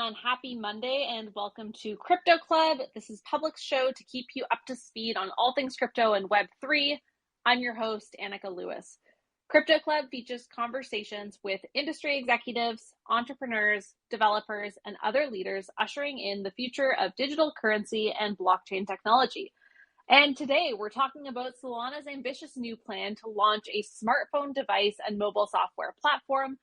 everyone. Happy Monday and welcome to Crypto Club. This is Public's show to keep you up to speed on all things crypto and Web3. I'm your host, Annika Lewis. Crypto Club features conversations with industry executives, entrepreneurs, developers, and other leaders ushering in the future of digital currency and blockchain technology. And today we're talking about Solana's ambitious new plan to launch a smartphone device and mobile software platform.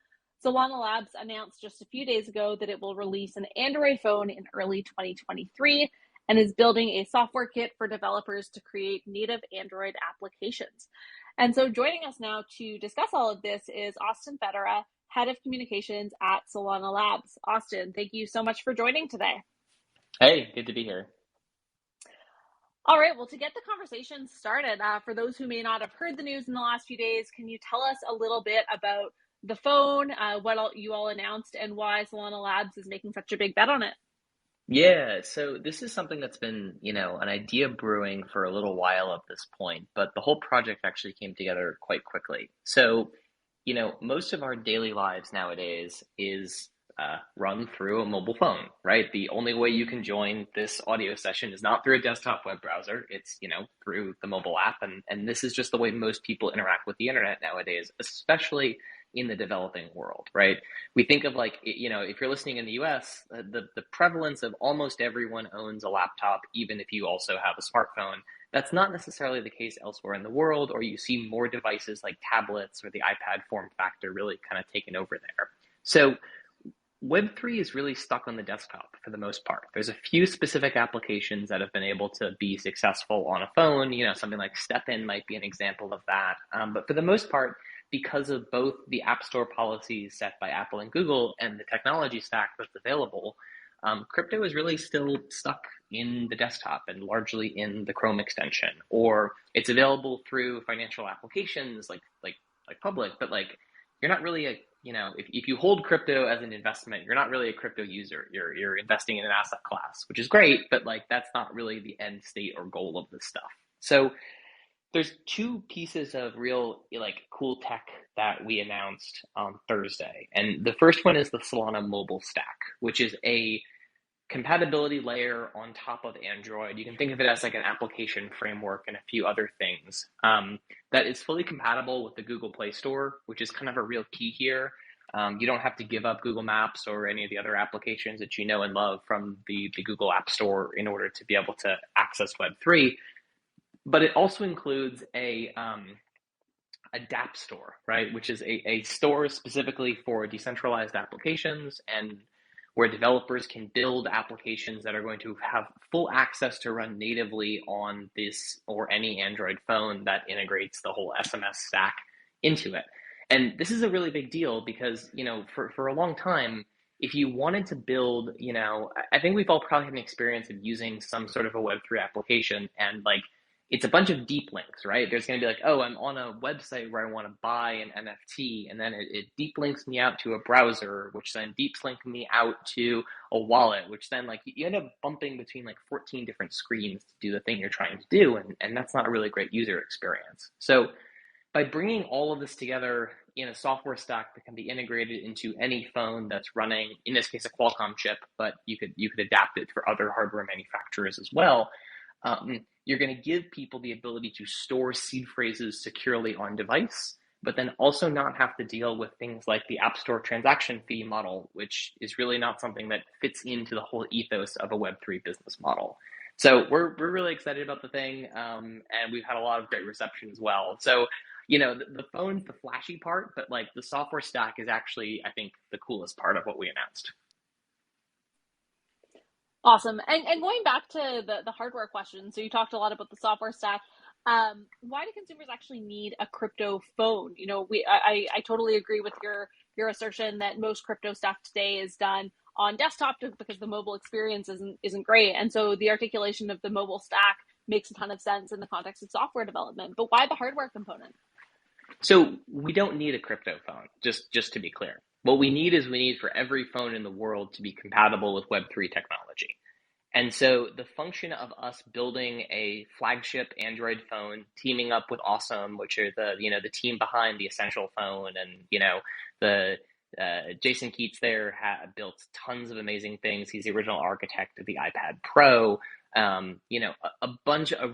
Solana Labs announced just a few days ago that it will release an Android phone in early 2023 and is building a software kit for developers to create native Android applications. And so joining us now to discuss all of this is Austin Federa, Head of Communications at Solana Labs. Austin, thank you so much for joining today. Hey, good to be here. All right, well, to get the conversation started, for those who may not have heard the news in the last few days, can you tell us a little bit about the phone, what you all announced, and why Solana Labs is making such a big bet on it? Yeah, so this is something that's been, an idea brewing for a little while at this point, but the whole project actually came together quite quickly. So, most of our daily lives nowadays is run through a mobile phone, right? The only way you can join this audio session is not through a desktop web browser. It's, through the mobile app. And this is just the way most people interact with the internet nowadays, especially in the developing world, right? We think of if you're listening in the US, the prevalence of almost everyone owns a laptop, even if you also have a smartphone. That's not necessarily the case elsewhere in the world, or you see more devices like tablets or the iPad form factor really kind of taken over there. So Web3 is really stuck on the desktop for the most part. There's a few specific applications that have been able to be successful on a phone. Something like Step-In might be an example of that. But for the most part, because of both the App Store policies set by Apple and Google and the technology stack that's available, crypto is really still stuck in the desktop and largely in the Chrome extension, or it's available through financial applications like Public, but you're not really if you hold crypto as an investment, you're not really a crypto user. You're investing in an asset class, which is great, but that's not really the end state or goal of this stuff. So there's two pieces of real cool tech that we announced on Thursday. And the first one is the Solana mobile stack, which is a compatibility layer on top of Android. You can think of it as an application framework and a few other things that is fully compatible with the Google Play Store, which is kind of a real key here. You don't have to give up Google Maps or any of the other applications that you know and love from the Google App Store in order to be able to access Web3. But it also includes a dApp store, right? Which is a store specifically for decentralized applications and where developers can build applications that are going to have full access to run natively on this or any Android phone that integrates the whole SMS stack into it. And this is a really big deal because, for a long time, if you wanted to build, I think we've all probably had an experience of using some sort of a Web3 application and it's a bunch of deep links, right? There's going to be I'm on a website where I want to buy an NFT, and then it deep links me out to a browser, which then deep links me out to a wallet, which then you end up bumping between 14 different screens to do the thing you're trying to do, and that's not a really great user experience. So by bringing all of this together in a software stack that can be integrated into any phone that's running, in this case, a Qualcomm chip, but you could adapt it for other hardware manufacturers as well. You're going to give people the ability to store seed phrases securely on device, but then also not have to deal with things like the App Store transaction fee model, which is really not something that fits into the whole ethos of a Web3 business model. So we're really excited about the thing, and we've had a lot of great reception as well. So, the phone's the flashy part, but the software stack is actually, I think, the coolest part of what we announced. Awesome. And going back to the hardware question, so you talked a lot about the software stack. Why do consumers actually need a crypto phone? I totally agree with your assertion that most crypto stuff today is done on desktop because the mobile experience isn't great. And so the articulation of the mobile stack makes a ton of sense in the context of software development. But why the hardware component? So we don't need a crypto phone, just to be clear. What we need for every phone in the world to be compatible with Web3 technology. And so the function of us building a flagship Android phone, teaming up with Awesome, which are the team behind the Essential phone and, the Jason Keats there built tons of amazing things. He's the original architect of the iPad Pro. A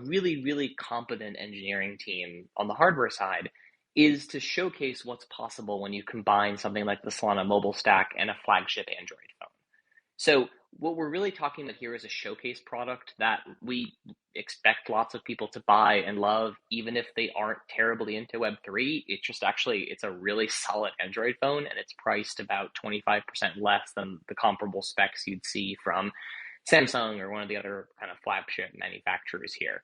really, really competent engineering team on the hardware side is to showcase what's possible when you combine something like the Solana mobile stack and a flagship Android phone. So what we're really talking about here is a showcase product that we expect lots of people to buy and love, even if they aren't terribly into Web3. It's a really solid Android phone, and it's priced about 25% less than the comparable specs you'd see from Samsung or one of the other kind of flagship manufacturers here.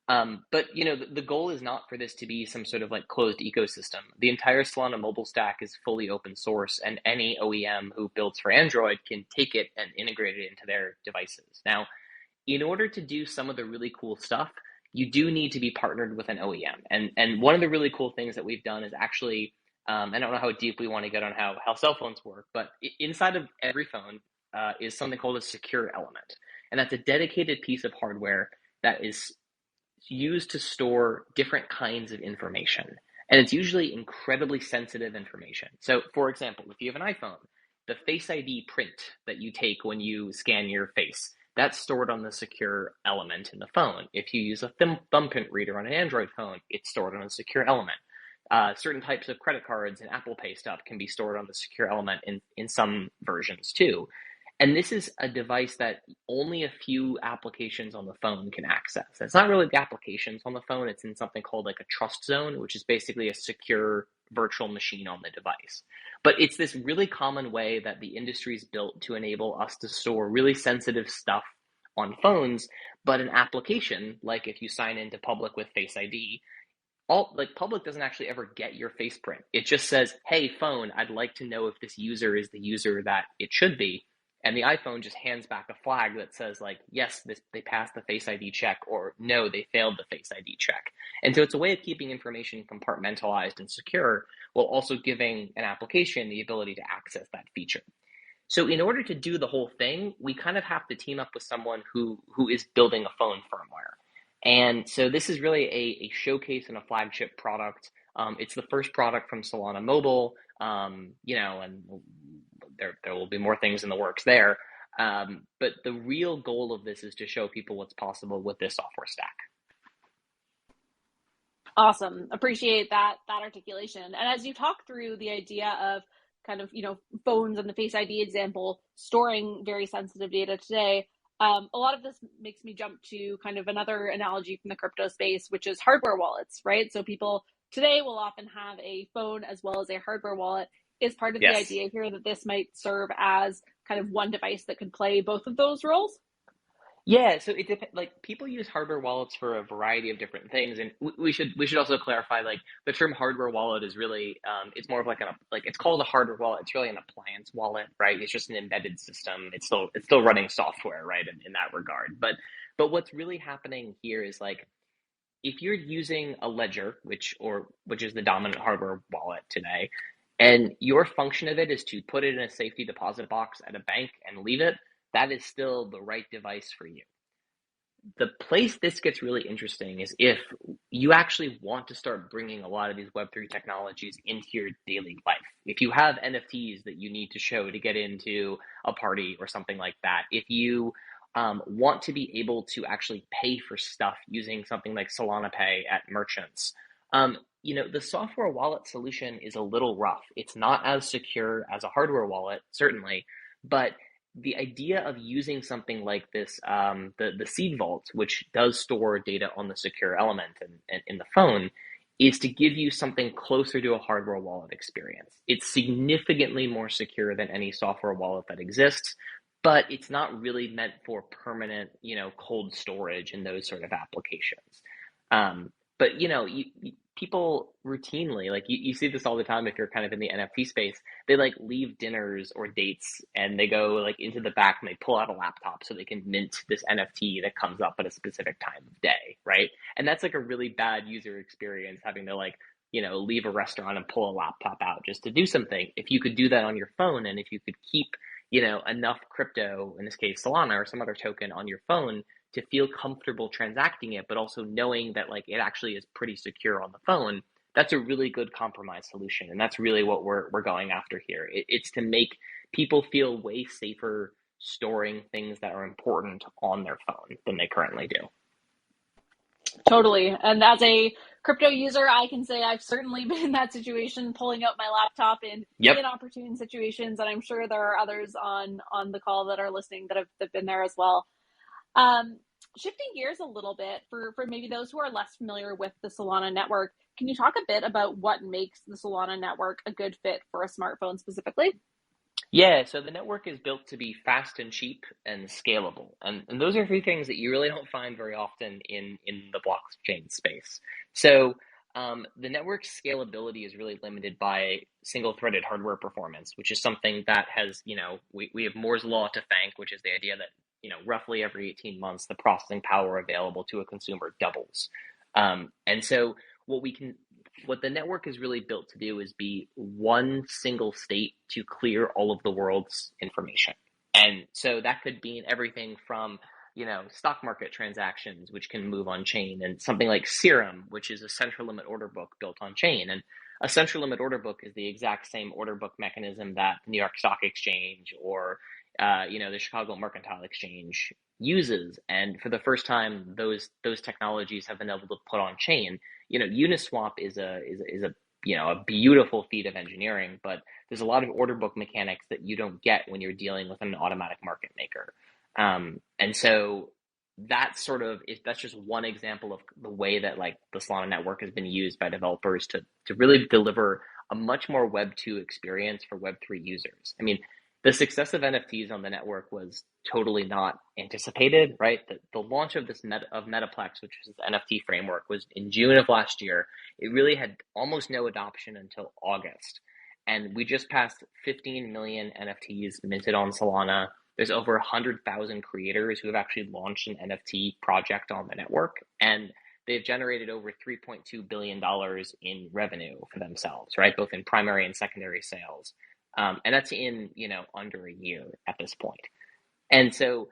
The goal is not for this to be some sort of like closed ecosystem. The entire Solana mobile stack is fully open source, and any OEM who builds for Android can take it and integrate it into their devices. Now, in order to do some of the really cool stuff, you do need to be partnered with an OEM. And one of the really cool things that we've done is actually, I don't know how deep we want to get on how cell phones work, but inside of every phone is something called a secure element. And that's a dedicated piece of hardware that is used to store different kinds of information. And it's usually incredibly sensitive information. So, for example, if you have an iPhone, the Face ID print that you take when you scan your face, that's stored on the secure element in the phone. If you use a thumbprint reader on an Android phone, it's stored on a secure element. Certain types of credit cards and Apple Pay stuff can be stored on the secure element in some versions too. And this is a device that only a few applications on the phone can access. It's not really the applications on the phone, it's in something called like a trust zone, which is basically a secure virtual machine on the device. But it's this really common way that the industry's built to enable us to store really sensitive stuff on phones, but an application, like if you sign into Public with Face ID, Public doesn't actually ever get your face print. It just says, hey, phone, I'd like to know if this user is the user that it should be. And the iPhone just hands back a flag that says like, yes, they passed the Face ID check, or no, they failed the Face ID check. And so it's a way of keeping information compartmentalized and secure while also giving an application the ability to access that feature. So in order to do the whole thing, we kind of have to team up with someone who is building a phone firmware. And so this is really a showcase and a flagship product. It's the first product from Solana Mobile, and there will be more things in the works there. But the real goal of this is to show people what's possible with this software stack. Awesome. Appreciate that articulation. And as you talk through the idea of kind of, phones and the Face ID example, storing very sensitive data today, a lot of this makes me jump to kind of another analogy from the crypto space, which is hardware wallets, right? So people today will often have a phone as well as a hardware wallet. Is part of the idea here that this might serve as kind of one device that could play both of those roles? Yeah, so it depends. Like people use hardware wallets for a variety of different things, and we should also clarify like the term hardware wallet is really it's more of like it's called a hardware wallet. It's really an appliance wallet, right? It's just an embedded system. It's still running software, right? In that regard, but what's really happening here is like if you're using a ledger, which is the dominant hardware wallet today, and your function of it is to put it in a safety deposit box at a bank and leave it, that is still the right device for you. The place this gets really interesting is if you actually want to start bringing a lot of these Web3 technologies into your daily life. If you have NFTs that you need to show to get into a party or something like that, if you want to be able to actually pay for stuff using something like Solana Pay at merchants, the software wallet solution is a little rough. It's not as secure as a hardware wallet, certainly, but the idea of using something like this, the seed vault, which does store data on the secure element and in the phone, is to give you something closer to a hardware wallet experience. It's significantly more secure than any software wallet that exists, but it's not really meant for permanent, cold storage and those sort of applications. But people routinely, like you see this all the time if you're kind of in the NFT space, they like leave dinners or dates and they go like into the back and they pull out a laptop so they can mint this NFT that comes up at a specific time of day, right? And that's like a really bad user experience, having to leave a restaurant and pull a laptop out just to do something. If you could do that on your phone, and if you could keep enough crypto, in this case Solana or some other token, on your phone to feel comfortable transacting it, but also knowing that like it actually is pretty secure on the phone, that's a really good compromise solution. And that's really what we're going after here. It's to make people feel way safer storing things that are important on their phone than they currently do. Totally. And as a crypto user, I can say I've certainly been in that situation, pulling out my laptop in Yep. inopportune situations, and I'm sure there are others on the call that are listening that have been there as well. Um, Shifting gears a little bit for maybe those who are less familiar with the Solana network, can you talk a bit about what makes the Solana network a good fit for a smartphone specifically? Yeah, so the network is built to be fast and cheap and scalable. And those are three things that you really don't find very often in the blockchain space. So the network's scalability is really limited by single-threaded hardware performance, which is something that has, we have Moore's law to thank, which is the idea that, roughly every 18 months, the processing power available to a consumer doubles. And so what we can what the network is really built to do is be one single state to clear all of the world's information. And so that could mean everything from, stock market transactions, which can move on chain, and something like Serum, which is a central limit order book built on chain. And a central limit order book is the exact same order book mechanism that the New York Stock Exchange or the Chicago Mercantile Exchange uses. And for the first time, those technologies have been able to put on chain. Uniswap is a beautiful feat of engineering, but there's a lot of order book mechanics that you don't get when you're dealing with an automatic market maker. And so that's just one example of the way that like the Solana network has been used by developers to really deliver a much more Web 2 experience for Web 3 users. I mean, the success of NFTs on the network was totally not anticipated, right? The launch of Metaplex, which is the NFT framework, was in June of last year. It really had almost no adoption until August. And we just passed 15 million NFTs minted on Solana. There's over 100,000 creators who have actually launched an NFT project on the network. And they've generated over $3.2 billion in revenue for themselves, right? Both in primary and secondary sales. And that's in, under a year at this point. And so,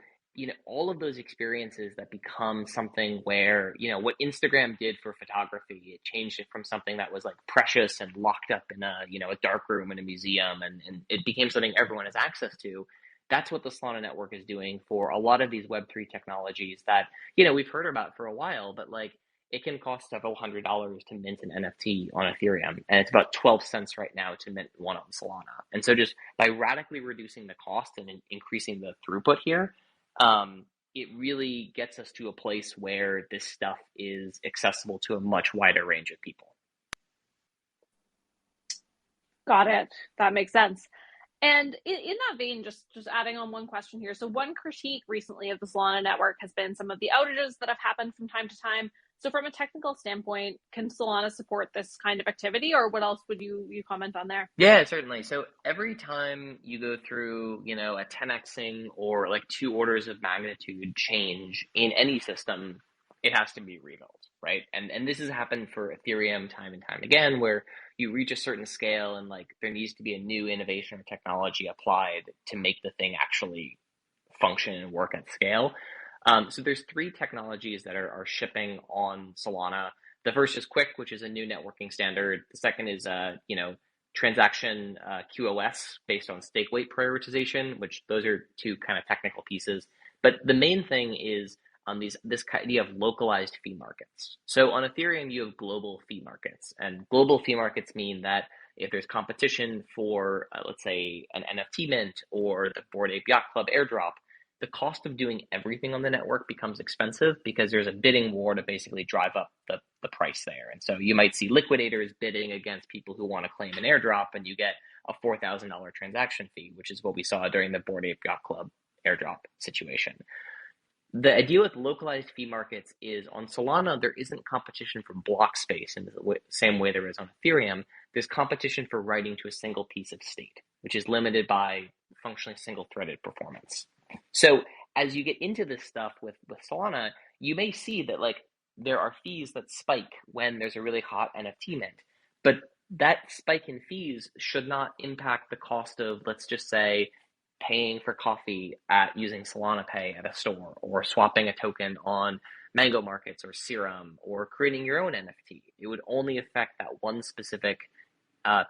all of those experiences that become something where, what Instagram did for photography, it changed it from something that was like precious and locked up in a dark room in a museum, and it became something everyone has access to. That's what the Solana network is doing for a lot of these Web3 technologies that, we've heard about for a while, but like, it can cost several $100s to mint an NFT on Ethereum, and it's about 12 cents right now to mint one on Solana. And so just by radically reducing the cost and increasing the throughput here, it really gets us to a place where this stuff is accessible to a much wider range of people. Got it. That makes sense. And in that vein, just adding on one question here. So one critique recently of the Solana network has been some of the outages that have happened from time to time. So from a technical standpoint, can Solana support this kind of activity, or what else would you comment on there? Yeah, certainly. So every time you go through, a 10xing or like two orders of magnitude change in any system, it has to be rebuilt, right? And this has happened for Ethereum time and time again, where you reach a certain scale and like there needs to be a new innovation or technology applied to make the thing actually function and work at scale. So there's three technologies that are shipping on Solana. The first is Quick, which is a new networking standard. The second is, transaction QoS based on stake weight prioritization, which those are two kind of technical pieces. But the main thing is this idea of localized fee markets. So on Ethereum, you have global fee markets, and global fee markets mean that if there's competition for, let's say, an NFT mint or the Bored Ape Yacht Club airdrop, the cost of doing everything on the network becomes expensive because there's a bidding war to basically drive up the price there. And so you might see liquidators bidding against people who want to claim an airdrop, and you get a $4,000 transaction fee, which is what we saw during the Bored Ape Yacht Club airdrop situation. The idea with localized fee markets is on Solana, there isn't competition for block space in the same way there is on Ethereum. There's competition for writing to a single piece of state, which is limited by functionally single-threaded performance. So as you get into this stuff with Solana, you may see that like there are fees that spike when there's a really hot NFT mint, but that spike in fees should not impact the cost of, let's just say, paying for coffee at using Solana Pay at a store, or swapping a token on Mango Markets or Serum, or creating your own NFT. It would only affect that one specific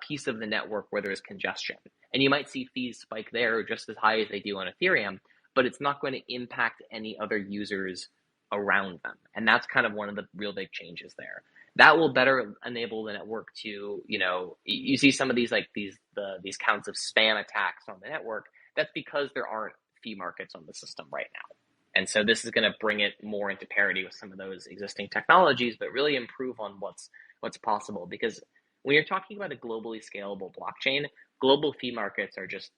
piece of the network where there's congestion. And you might see fees spike there just as high as they do on Ethereum, but it's not going to impact any other users around them. And that's kind of one of the real big changes there. That will better enable the network to, you see some of these these counts of spam attacks on the network. That's because there aren't fee markets on the system right now. And so this is going to bring it more into parity with some of those existing technologies, but really improve on what's possible. Because when you're talking about a globally scalable blockchain, global fee markets are just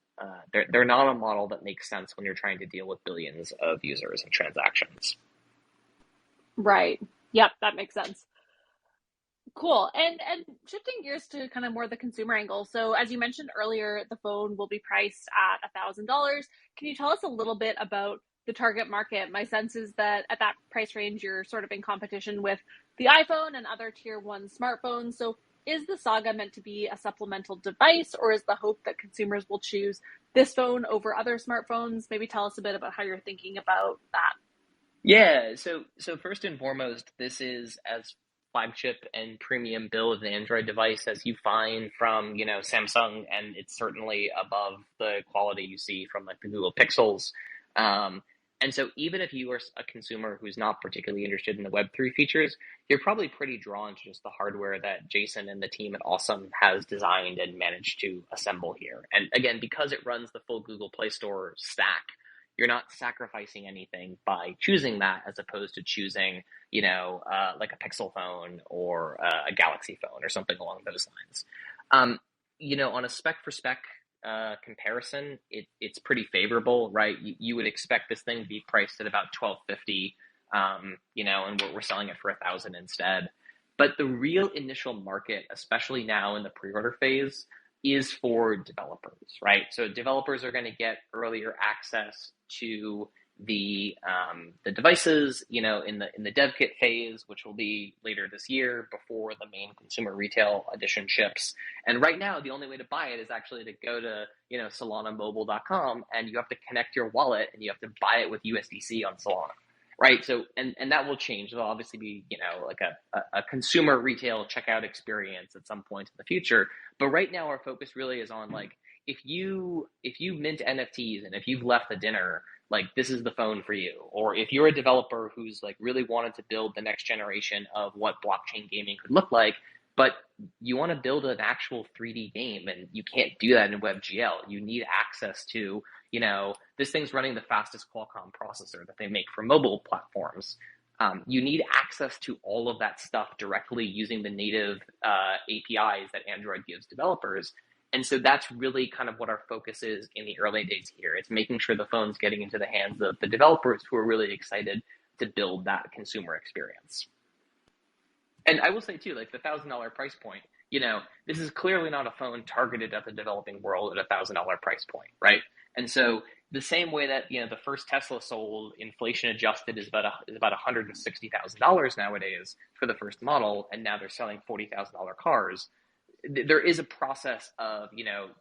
they're not a model that makes sense when you're trying to deal with billions of users and transactions. Right. Yep, that makes sense. Cool. And shifting gears to kind of more the consumer angle. So as you mentioned earlier, the phone will be priced at $1,000. Can you tell us a little bit about the target market? My sense is that at that price range, you're sort of in competition with the iPhone and other tier one smartphones. So is the Saga meant to be a supplemental device, or is the hope that consumers will choose this phone over other smartphones? Maybe tell us a bit about how you're thinking about that. Yeah, so first and foremost, this is as flagship and premium build an Android device as you find from, Samsung, and it's certainly above the quality you see from like the Google Pixels. And so even if you are a consumer who's not particularly interested in the Web3 features, you're probably pretty drawn to just the hardware that Jason and the team at Awesome has designed and managed to assemble here. And again, because it runs the full Google Play Store stack, you're not sacrificing anything by choosing that, as opposed to choosing, like a Pixel phone or a Galaxy phone or something along those lines. On a spec for spec comparison, it's pretty favorable, right? You would expect this thing to be priced at about $1,250, and we're selling it for $1,000 instead. But the real initial market, especially now in the pre-order phase, is for developers, right? So developers are going to get earlier access to the devices, in the dev kit phase, which will be later this year before the main consumer retail edition ships. And right now, the only way to buy it is actually to go to solanamobile.com, and you have to connect your wallet and you have to buy it with USDC on Solana. Right. So, and that will change. There'll obviously be, like a consumer retail checkout experience at some point in the future. But right now our focus really is on like, if you mint NFTs and if you've left the dinner, like this is the phone for you. Or if you're a developer who's like really wanted to build the next generation of what blockchain gaming could look like, but you want to build an actual 3D game and you can't do that in WebGL. You need access to, this thing's running the fastest Qualcomm processor that they make for mobile platforms. You need access to all of that stuff directly using the native APIs that Android gives developers. And so that's really kind of what our focus is in the early days here. It's making sure the phone's getting into the hands of the developers who are really excited to build that consumer experience. And I will say too, like the $1,000 price point, this is clearly not a phone targeted at the developing world at $1,000 price point, right? And so the same way that, the first Tesla sold, inflation adjusted, is about $160,000 nowadays for the first model, and now they're selling $40,000 cars. There is a process of,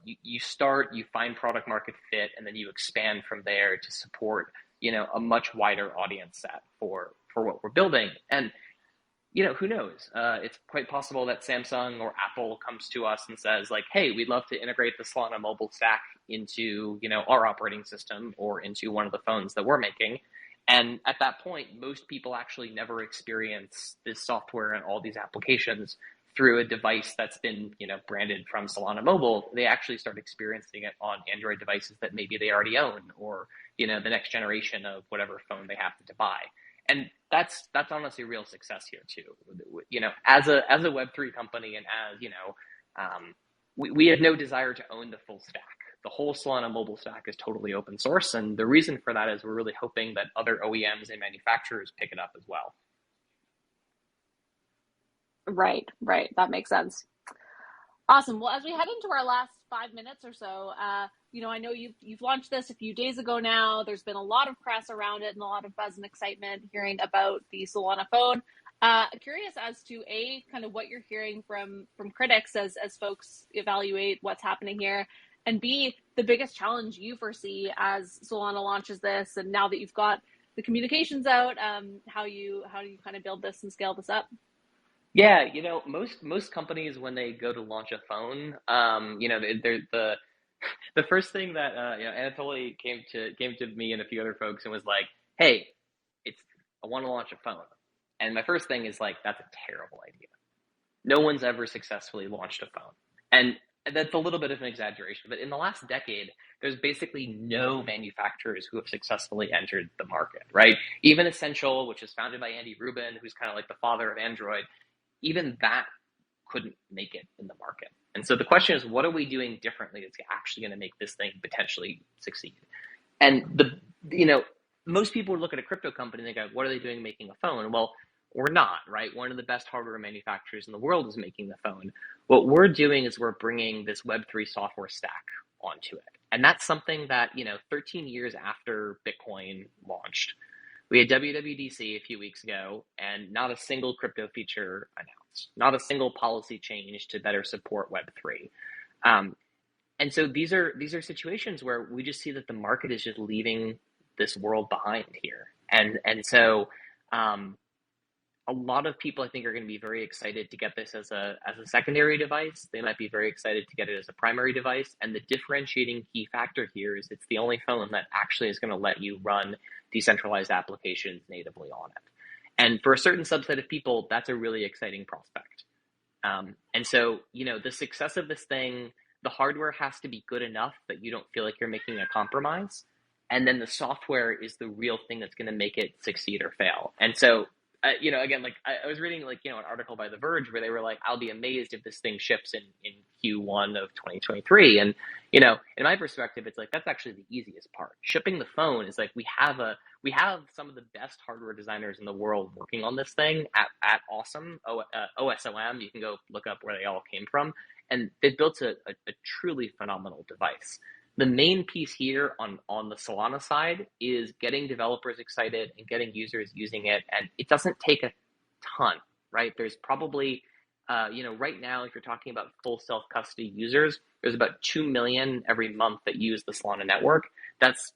you start, you find product market fit, and then you expand from there to support, a much wider audience set for what we're building. And who knows? It's quite possible that Samsung or Apple comes to us and says like, hey, we'd love to integrate the Solana mobile stack into, our operating system or into one of the phones that we're making. And at that point, most people actually never experience this software and all these applications through a device that's been, branded from Solana Mobile. They actually start experiencing it on Android devices that maybe they already own, or, the next generation of whatever phone they happen to buy. And that's honestly real success here too. As a Web3 company, and as we have no desire to own the full stack. The whole Solana mobile stack is totally open source, and the reason for that is we're really hoping that other OEMs and manufacturers pick it up as well. Right. That makes sense. Awesome. Well, as we head into our last 5 minutes or so, I know you've launched this a few days ago now. There's been a lot of press around it and a lot of buzz and excitement hearing about the Solana phone. Curious as to kind of what you're hearing from critics as folks evaluate what's happening here, And B, the biggest challenge you foresee as Solana launches this, and now that you've got the communications out, how do you kind of build this and scale this up? Yeah, most companies when they go to launch a phone, they're the first thing that Anatoly came to me and a few other folks and was like, "Hey, it's I want to launch a phone," and my first thing is like, "That's a terrible idea. No one's ever successfully launched a phone," and that's a little bit of an exaggeration. But in the last decade, there's basically no manufacturers who have successfully entered the market, right? Even Essential, which was founded by Andy Rubin, who's kind of like the father of Android, even that couldn't make it in the market. And so the question is, what are we doing differently that's actually going to make this thing potentially succeed? And most people look at a crypto company and they go, what are they doing making a phone? Well, we're not, right? One of the best hardware manufacturers in the world is making the phone. What we're doing is we're bringing this Web3 software stack onto it. And that's something that, 13 years after Bitcoin launched, we had WWDC a few weeks ago, and not a single crypto feature announced, not a single policy change to better support Web3. And so these are situations where we just see that the market is just leaving this world behind here. And so a lot of people, I think, are going to be very excited to get this as a secondary device. They might be very excited to get it as a primary device. And the differentiating key factor here is it's the only phone that actually is going to let you run decentralized applications natively on it. And for a certain subset of people, that's a really exciting prospect. And so, the success of this thing, the hardware has to be good enough that you don't feel like you're making a compromise. And then the software is the real thing that's going to make it succeed or fail. And so, again, like I was reading an article by The Verge where they were like, I'll be amazed if this thing ships in Q1 of 2023. And, in my perspective, it's like, that's actually the easiest part. Shipping the phone is like, we have some of the best hardware designers in the world working on this thing at Awesome, OSOM. You can go look up where they all came from. And they've built a truly phenomenal device. The main piece here on the Solana side is getting developers excited and getting users using it. And it doesn't take a ton, right? There's probably, right now, if you're talking about full self-custody users, there's about 2 million every month that use the Solana network. That's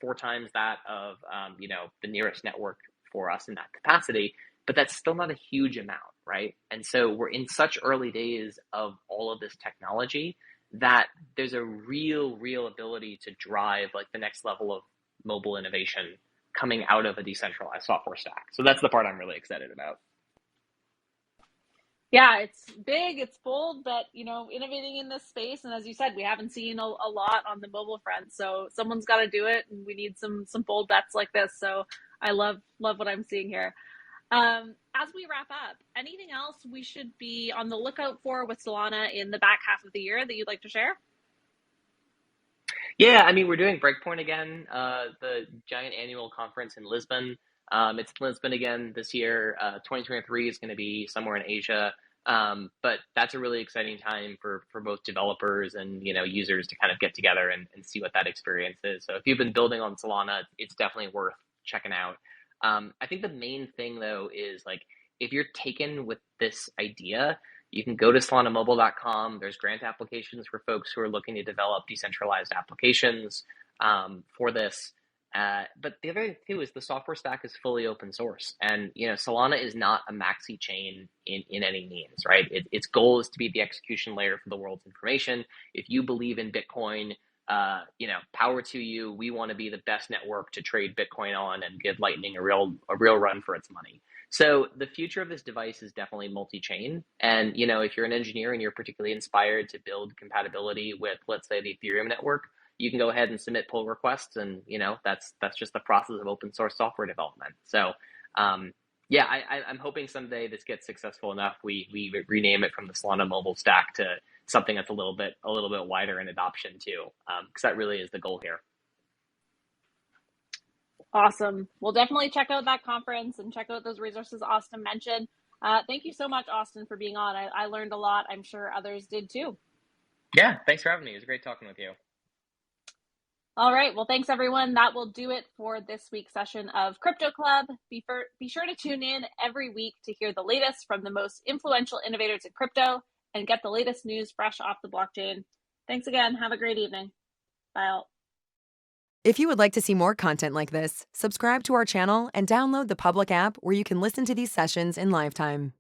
4 times that of, the nearest network for us in that capacity, but that's still not a huge amount, right? And so we're in such early days of all of this technology that there's a real ability to drive like the next level of mobile innovation coming out of a decentralized software stack. So that's the part I'm really excited about. Yeah, it's big, it's bold, but innovating in this space, and as you said, we haven't seen a lot on the mobile front. So someone's got to do it, and we need some bold bets like this. So I love what I'm seeing here. As we wrap up, anything else we should be on the lookout for with Solana in the back half of the year that you'd like to share? Yeah, I mean, we're doing Breakpoint again, the giant annual conference in Lisbon. It's in Lisbon again this year. 2023 is going to be somewhere in Asia. But that's a really exciting time for both developers and users to kind of get together and see what that experience is. So if you've been building on Solana, it's definitely worth checking out. I think the main thing though is like if you're taken with this idea, you can go to solanamobile.com. There's grant applications for folks who are looking to develop decentralized applications for this. But the other thing too is the software stack is fully open source, and Solana is not a maxi chain in any means, right? Its goal is to be the execution layer for the world's information. If you believe in Bitcoin, power to you. We want to be the best network to trade Bitcoin on and give Lightning a real run for its money. So the future of this device is definitely multi-chain. And, if you're an engineer and you're particularly inspired to build compatibility with, let's say, the Ethereum network, you can go ahead and submit pull requests. And, that's just the process of open source software development. So, yeah, I'm hoping someday this gets successful enough. We rename it from the Solana mobile stack to something that's a little bit wider in adoption too, because that really is the goal here. Awesome. We'll definitely check out that conference and check out those resources Austin mentioned. Thank you so much, Austin, for being on. I learned a lot. I'm sure others did too. Yeah, thanks for having me. It was great talking with you. All right. Well, thanks, everyone. That will do it for this week's session of Crypto Club. Be sure to tune in every week to hear the latest from the most influential innovators in crypto and get the latest news fresh off the blockchain. Thanks again. Have a great evening. Bye all. If you would like to see more content like this, subscribe to our channel and download the public app where you can listen to these sessions in live time.